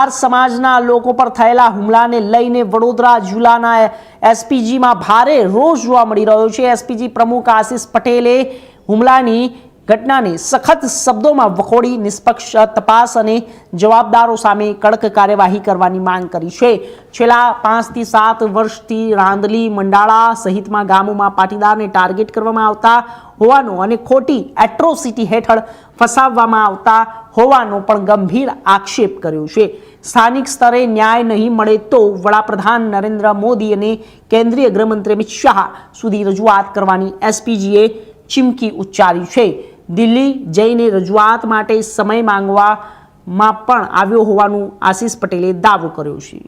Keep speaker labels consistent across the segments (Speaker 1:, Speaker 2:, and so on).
Speaker 1: સમાજના લોકો પર થયેલા હુમલાને લઈને વડોદરા જિલ્લાના એસપીજીમાં ભારે રોષ જોવા મળી રહ્યો છે। એસપીજી પ્રમુખ આશિષ પટેલે હુમલાની ઘટનાને સખત શબ્દોમાં વખોડી નિષ્પક્ષ તપાસ અને જવાબદારો સામે કડક કાર્યવાહી કરવાની માંગ કરી છે। છેલ્લા 5 થી 7 વર્ષથી રાંદલી મંડાળા સહિતમાં ગામોમાં પાટીદારને ટાર્ગેટ કરવામાં આવતા હોવાનો અને ખોટી એટ્રોસિટી હેઠળ ફસાવવામાં આવતા હોવાનો પણ ગંભીર આક્ષેપ કર્યો છે। સ્થાનિક સ્તરે ન્યાય નહીં મળે તો વડાપ્રધાન નરેન્દ્ર મોદી અને કેન્દ્રીય ગૃહમંત્રી અમિત શાહ સુધી રજૂઆત કરવાની એસપીજીએ ચીમકી ઉચ્ચારી છે। દિલ્હી જઈને રજૂઆત માટે સમય માંગવામાં પણ આવ્યો હોવાનું આશિષ પટેલે દાવો કર્યો છે।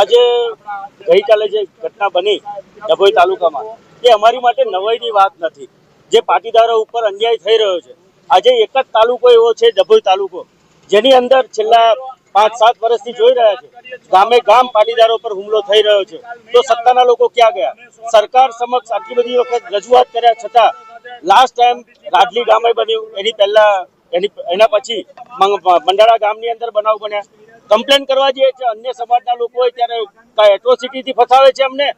Speaker 2: આજે ગઈકાલે જે ઘટના બની ડભોઈ તાલુકામાં એ અમારી માટે નવાઈની વાત નથી। જે પાટીદારો ઉપર અન્યાય થઈ રહ્યો છે, આજે એક જ તાલુકો એવો છે ડભોઈ તાલુકો, જેની અંદર છેલ્લા 5-7 વર્ષથી જોઈ રહ્યા છે ગામે ગામ પાટીદારો પર હુમલો થઈ રહ્યો છે। તો સત્તાના લોકો ક્યાં ગયા? સરકાર સમક્ષ આટલી બધી વખત રજૂઆત કર્યા છતાં લાસ્ટ ટાઈમ રાડલી ગામે બન્યું, એની પહેલા એના પછી મંડાળા ગામની અંદર બનાવ બન્યા। કમ્પ્લેન કરવા જઈએ છે અન્ય સમાજના લોકો હોય ત્યારે એટ્રોસિટીથી ફસાવે છે અમને,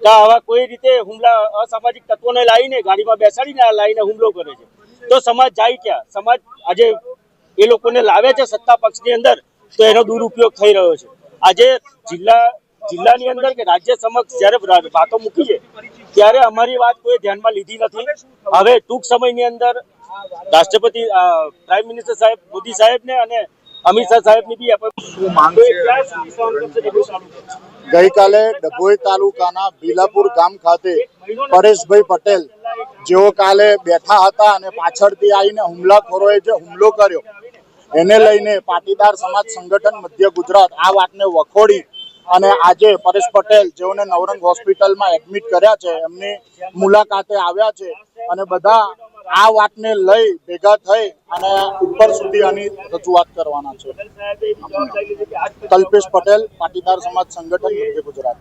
Speaker 2: આવા કોઈ રીતે હુમલા અસામાજિક તત્વોને લાવીને ગાડીમાં બેસાડીને લાવીને હુમલો કરે છે। તો સમાજ જાય ક્યાં? સમાજ આજે એ લોકોને લાવે છે સત્તા પક્ષની અંદર, તો એનો દુરુપયોગ થઈ રહ્યો છે। આજે જિલ્લાની અંદર કે રાજ્ય સમક્ષ જ્યારે વાતો મૂકી છે ત્યારે અમારી વાત કોઈ ધ્યાનમાં લીધી નથી। હવે ટૂંક સમયની અંદર રાષ્ટ્રપતિ પ્રાઇમ મિનિસ્ટર સાહેબ મોદી સાહેબને અને અમિત શાહ સાહેબની બી
Speaker 3: ગઈકાલે ડભોઈ તાલુકાના ભીલાપુર ગામ ખાતે પરેશભાઈ પટેલ જેઓ કાલે બેઠા હતા અને પાછળથી આવીને હુમલાખોરોએ જે હુમલો કર્યો એને લઈને પાટીદાર સમાજ સંગઠન મધ્ય ગુજરાત આ વાતને વખોડી અને આજે પરેશ પટેલ જેઓને નવરંગ હોસ્પિટલમાં એડમિટ કર્યા છે એમની મુલાકાતે આવ્યા છે અને બધા આ વાતને લઈ ભેગા થઈ અને ઉપર સુધી આની રજૂઆત કરવાના છે। કલ્પેશ પટેલ, પાટીદાર સમાજ સંગઠન મધ્ય ગુજરાત।